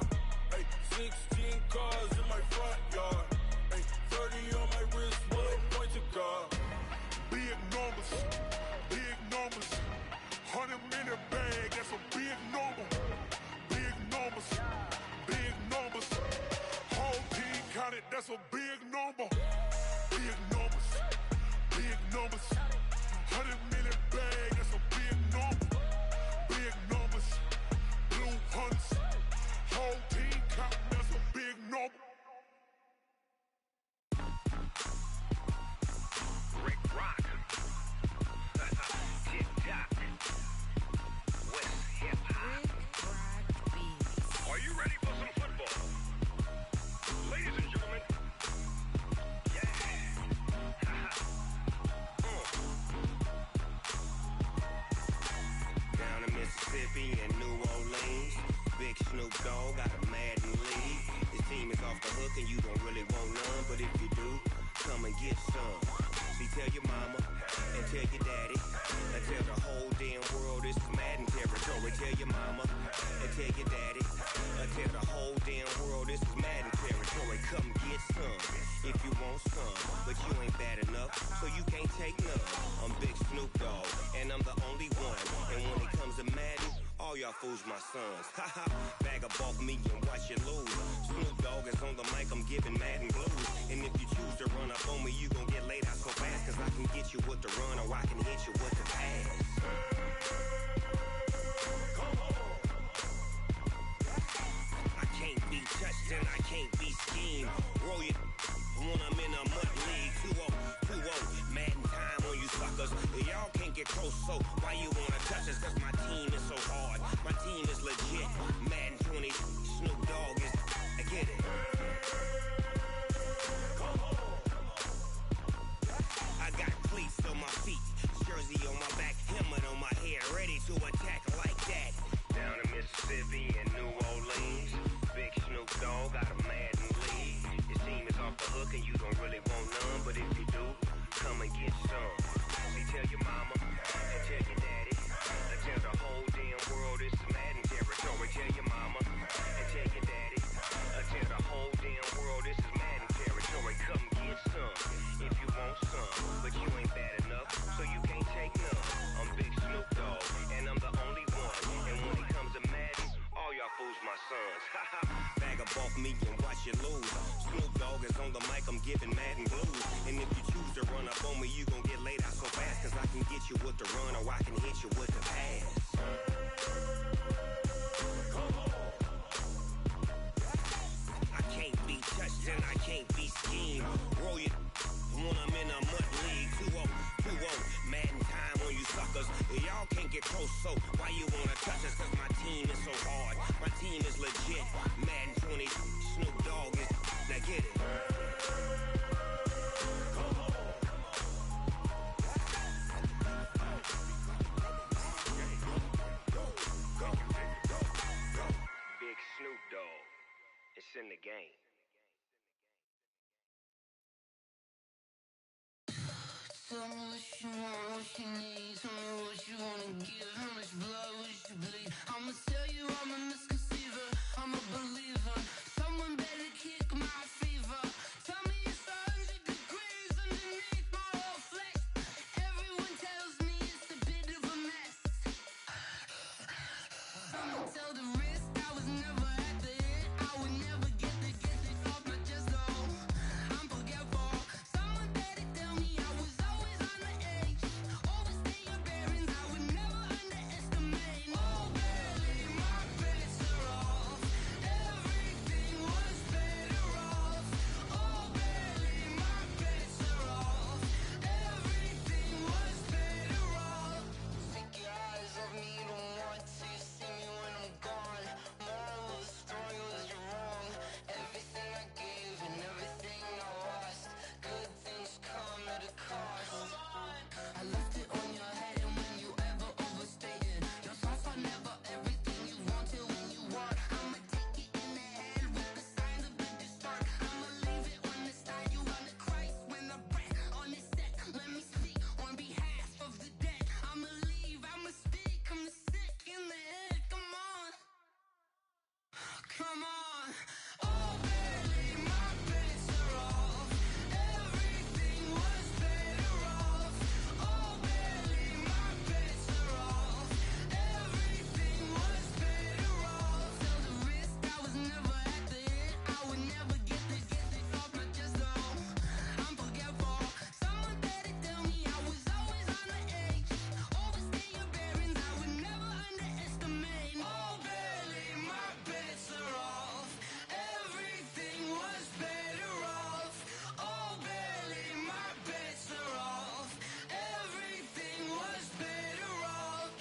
Hey, 16 cars in my front yard. Hey, 30 on my wrist, while I point to God. Big numbers, 100-minute bag, that's a big number. Big numbers, whole team counted, that's a big number. Big numbers, 100-minute bag, that's a big number. Big numbers, blue hunts, whole team counting, that's a big number. Rick Rock. Tick-tock. West hip-hop. Are you ready for some football? Ladies and gentlemen. Yeah. Down in Mississippi and New Orleans, Big Snoop Dogg got a Madden league. His team is off the hook and you don't really want none, but if you do, come and get some. See, tell your mama and tell your daddy and tell the whole damn world this is Madden territory. Tell your mama and tell your daddy and tell the whole damn world this is Madden territory. Come get some if you want some, but you ain't bad enough, so you can't take none. I'm Big Snoop Dogg and I'm the only one. And when it comes to Madden, all y'all fools my sons. Haha, bag up off me and watch you lose. Snoop Dogg is on the mic, I'm giving Madden blues. And if you choose to run up on me, you gon' get laid out so fast, cause I can get you with the run or I can hit you with the pass. Come on. legit. Madden 20, Snoop Dogg is, I get it. I got cleats on my feet, jersey on my back, helmet on my head, ready to attack like that. Down in Mississippi and New Orleans, Big Snoop Dogg got a Madden league. Your team is off the hook and you don't really want none, but if you do, come and get some. See, tell your mama and tell your daddy, and tell the whole damn world it's Madden territory. Tell your mama and tell your daddy, and tell the whole damn world this is Madden territory. Come get some if you want some, but you ain't bad enough, so you can't take none. I'm Big Snoop Dogg, and I'm the only one. And when it comes to Madden, all y'all fools my sons. Bag up off me and watch you lose. Snoop Dogg is on the mic, I'm giving Madden blues. And if you choose to run up on me, you gon' get laid out so fast, cause I can get you with the run or I can hit you with the pass. I can't be touched and I can't be schemed. Roll you when I'm in a mud league. 2-0, Madden time on you suckers. Y'all can't get close, so why you wanna touch us? Cause my team is so hard, my team is legit. Madden 20, Snoop Dogg is, now get it. Big Snoop Dogg, it's in the game. Tell me what you want, what you need. Tell me what you wanna give. How much blood would you bleed? I'ma tell you I'm a misconceiver, I'm a believer. Someone better kick my fever. Tell me it's 100 degrees underneath my whole flesh. Everyone tells me it's a bit of a mess. I'ma tell the risk I was never at the hit. I would never get it off my chest though. I'm forgetful. Someone better tell me I was always on the edge. Overstay your bearings, I would never underestimate. Oh baby, my bets are off. Everything was better off. Oh baby, my bets are off. Everything was better off. Take your eyes off me, you don't want to see me when I'm gone. Moral of the story was you're wrong. Everything I gave and everything I lost. Good things come at a cost. I left it on your head, and when you ever overstay it, your thoughts are never everything you want till when you want. I'ma take it in the head with the signs of the distort. I'ma leave it on the side. You run the Christ when the breath on this set. Let me speak on behalf of the dead. I'ma leave, I'ma speak. I'm the sick in the head. Come on, come on. Oh baby, my bets are off. Everything was better off. Oh baby, my bets are off. Everything was better off. Tell the risk I was never at the hit. I would never get it off my chest though. I'm forgetful. Someone better tell me I was always on the edge. Overstay your bearings, I would never underestimate. Oh baby, my bets are off. Everything was better off. Oh baby, my bets are off. Everything was better off.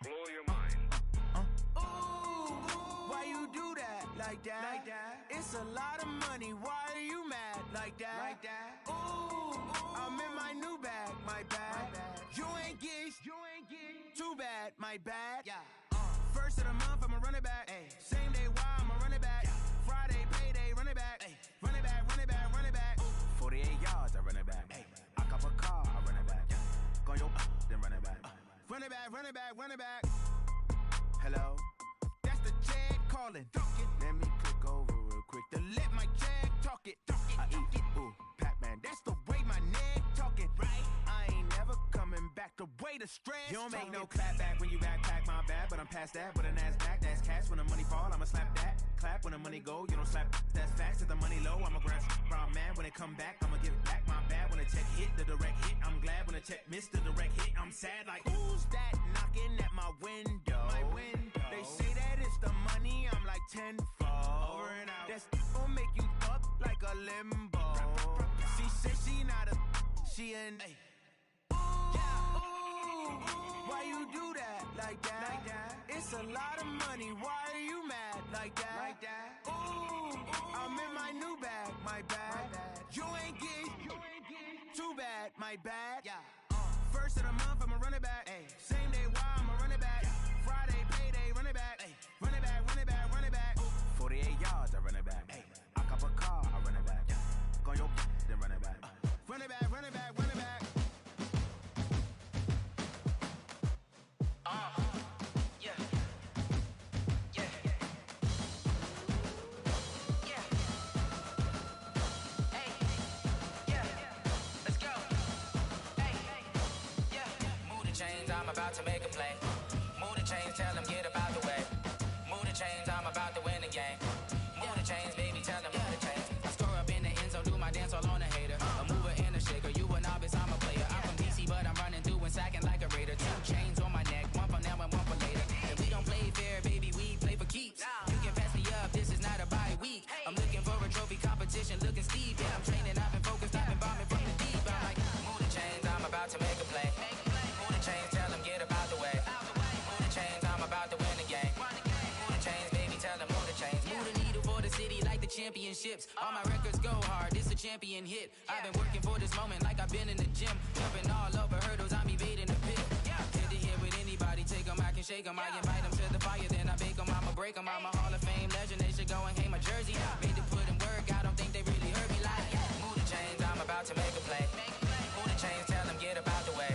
Blow your mind. Why you do that? Like that? Like that? It's a lot of money. Why are you mad? Like that? Like that? Ooh, I'm in my new bag. My bad. You ain't geeks. Too bad. My bad. Yeah. First of the month, I'ma run it back. Same day, why I'ma run it back. Friday, payday, run it back. Run it back, run it back, run it back. 48 yards, I run it back. I cop a car, I run it back. Go your then run it back. Run it back, run it back, run it back. Hello? That's the jag calling. Let me click over real quick to let my jag talk it. I eat it, ooh, Pac-Man. That's the way my neck talking. Right? I ain't never coming back the way the stress. You don't make no clap back when you backpack, my bad. But I'm past that, but a NASDAQ, that's cash. When the money fall, I'ma slap that. Clap when the money go, you don't slap. That's facts. If the money low, I'ma grab brown man. When it come back, I'ma give it back, my bad. When the check hit, the direct hit. I'm glad when the check missed the direct hit. I'm sad like, who's that knocking at my window? My window. They tenfold. Over and out. That gon' make you up like a limbo. She said she not a, she an. Why you do that like that? It's a lot of money. Why are you mad like that? Ooh, I'm in my new bag, my bad. You ain't get too bad, my bad. First of the month, I'ma run it back. Same day, why I'ma run it back. Friday, payday, run it back. Run it back, run it back, run it back. 48 yards, I run it back. I cop a car, I run it back. Go your then run it back. Run it back, run it back, run it back. I'm about to make a play. Move the chains, tell them get up out the way. Move the chains, I'm about to win the game. Move the chains, baby, tell them move the chains. I score up in the end zone, do my dance all on a hater. A mover and a shaker, you a novice, I'm a player. I'm from DC, but I'm running through and sacking like a raider. 2 chains on my neck, one for now and one for later. And we don't play fair, baby, we play for keeps. You can pass me up, this is not a bye week. I'm looking for a trophy competition, looking steep. Yeah, I'm training, I've been focused, I've been bombing from the deep. I'm like, move the chains, I'm about to make a play. Move the chains, tell them get up out the way. Move the chains, I'm about to win the game. Move the chains, baby, tell them move the chains. Move the needle for the city like the championships. All my records go hard, this a champion hit. I've been working for this moment like I've been in the gym. Jumping all over hurdles, I'm evading the pit. Hit to hit with anybody, take them, I can shake them. I invite them to the fire, then I bake them, I'ma break them. I'm a Hall of Fame legend, they should go and hang my jersey. Made to put in work, I don't think they really heard me like. Move the chains, I'm about to make a play. Move the chains, tell them get up out the way.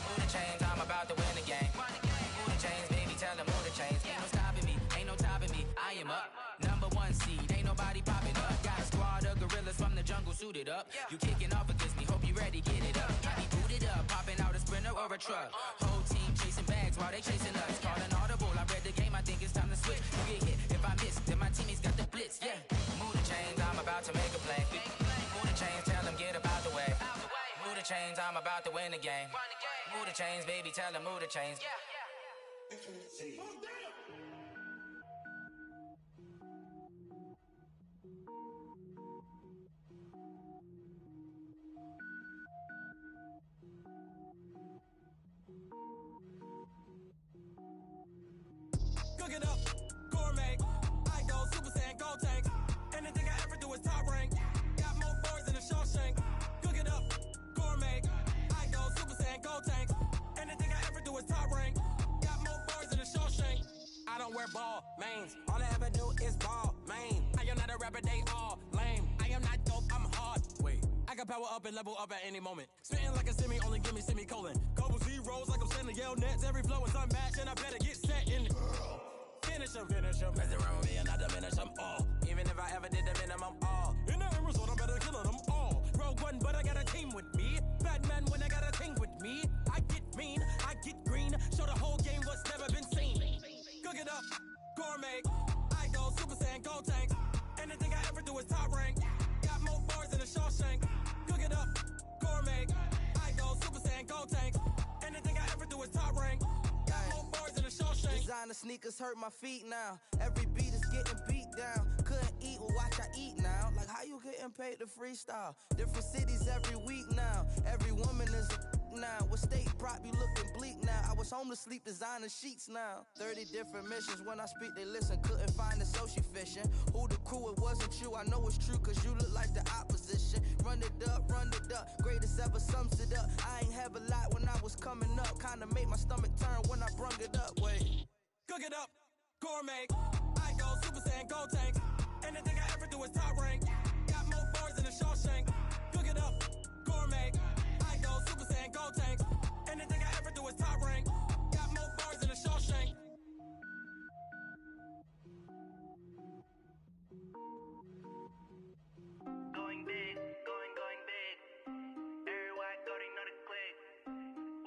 Move the chains, I'm about to win the game. Move the chains, baby, tell them move the chains. Ain't no stopping me, ain't no topping me. I am up, #1 seed, ain't nobody popping up. Got a squad of gorillas from the jungle suited up. You kicking off against me, hope you ready, get it up. I be booted up, popping out a sprinter or a truck. Whole team chasing bags while they chasing us. Calling audible, I read the game, I think it's time to switch. You get hit, if I miss, then my teammates got the blitz, yeah. Move the chains, I'm about to make a play. Move the chains, tell them get up out the way. Move the chains, I'm about to win the game. Move the chains, baby, tell them move the chains. Cook it up, gourmet. I go Super Saiyan, gold tank. Anything I ever do is top rank. Got more boards than a Shawshank. Cook it up, gourmet. I go Super Saiyan, gold tank. Anything I ever do is top rank. Got more boards than a Shawshank. I don't wear ball mains. All I ever do is ball main. I am not a rapper, they all lame. I am not dope, I'm hard. Wait, I can power up and level up at any moment. Spitting like a semi, only give me semicolon. Couple zeros like I'm sending yell nets. Every flow is unmatched and I better get set in. Finish them, mess around with me and I diminish them all. Even if I ever did the minimum all. In the end result, I'm better killing them all. Rogue One, but I got a team with me. Batman when I got a team with me. I get mean, I get green. Show the whole game what's never been seen. Cook it up, gourmet. I go Super Saiyan, gold tank. Anything I ever do is top rank. Got more bars than a Shawshank. Cook it up, gourmet. I go Super Saiyan, gold tank. Anything I ever do is top rank. Got more bars than a Shawshank. Designer sneakers hurt my feet now. Every beat is getting beat down. Couldn't eat, well watch I eat now. Like how you getting paid to freestyle? Different cities every week now. Every woman is a now. What state prop you looking bleak now? I was homeless, sleep designer sheets now. 30 different missions. When I speak they listen. Couldn't find the social fishing. Who the crew, it wasn't you. I know it's true cause you look like the opposition. Run it up, greatest ever sums it up. I ain't have a lot when I was coming up. Kinda made my stomach turn when I brung it up. Wait. Cook it up, gourmet. I go Super Saiyan, gold tank. Anything I ever do is top rank. Got more bars than a Shawshank. Cook it up, gourmet. I go Super Saiyan, gold tank. Anything I ever do is top rank. Got more bars than a Shawshank. Going big, going big. Everywhere I go, they know the click.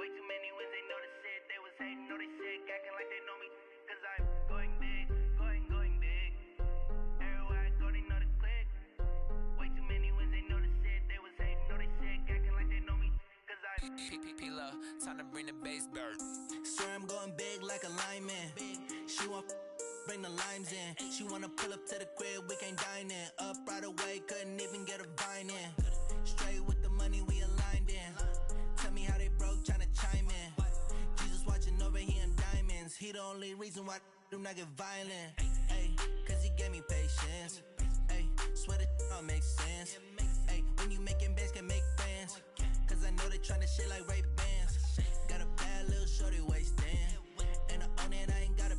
Way too many wins, they know the shit. They was hating, know they sick, acting like they know me. Cause I'm going big, going big. Everywhere I go, they know the click. Way too many wins, they know the shit. They was hating, know they sick, acting like they know me. Cause I'm P-P-P-Love, time to bring the bass back. Swear I'm going big like a lineman. She want bring the limes in. She wanna pull up to the crib, we can't dine in. Up right away, couldn't even get a vine in. Straight with the money, we aligned in. Tell me how they broke, tryna chime in. Jesus watching over, he in diamonds. He the only reason why I do not get violent. Ayy, cause he gave me patience. Ayy, swear that all makes sense. Ayy, when you making bands, can make friends. Cause I know they tryna shit like Ray-Bans. Got a bad little shorty wasting. And I own it, I ain't gotta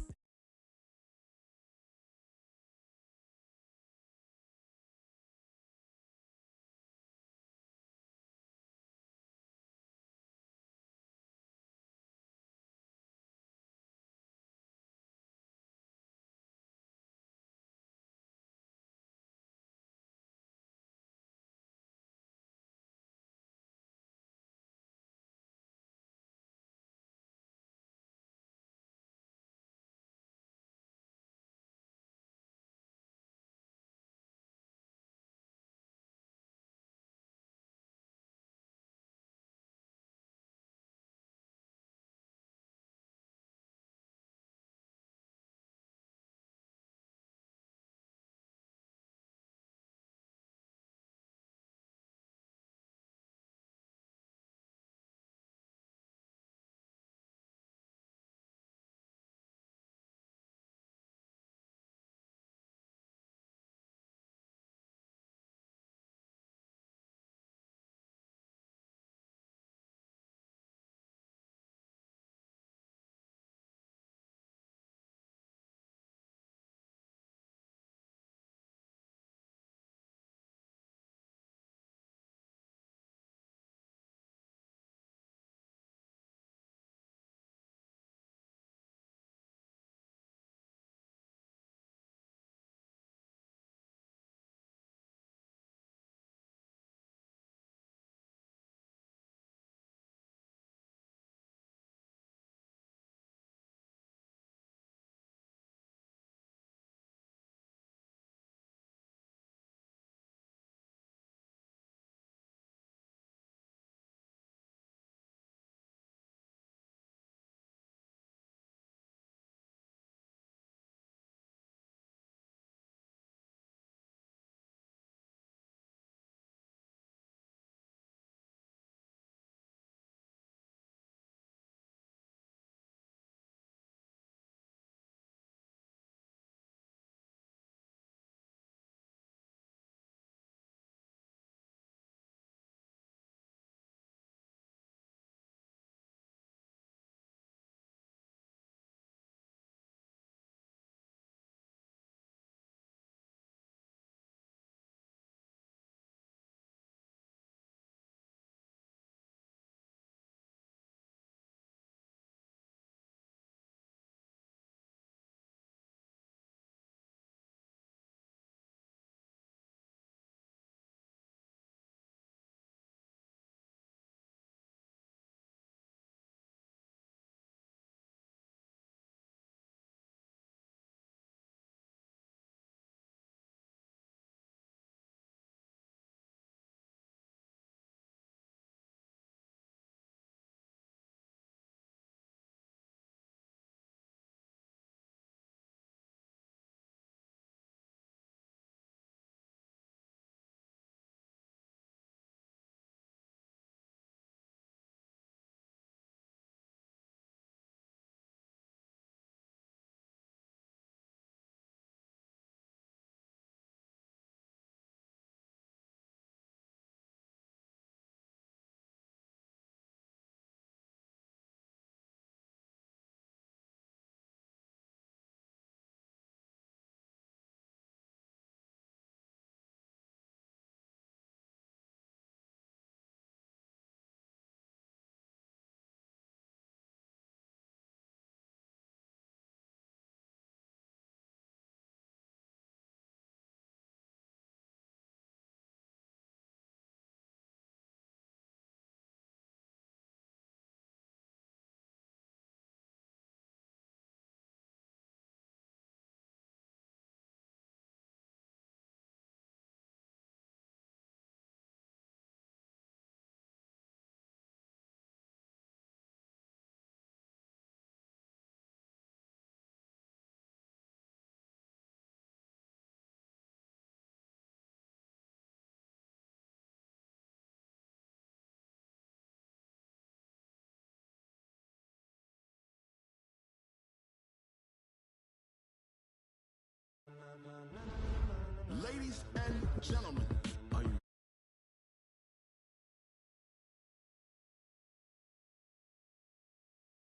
Ladies and gentlemen,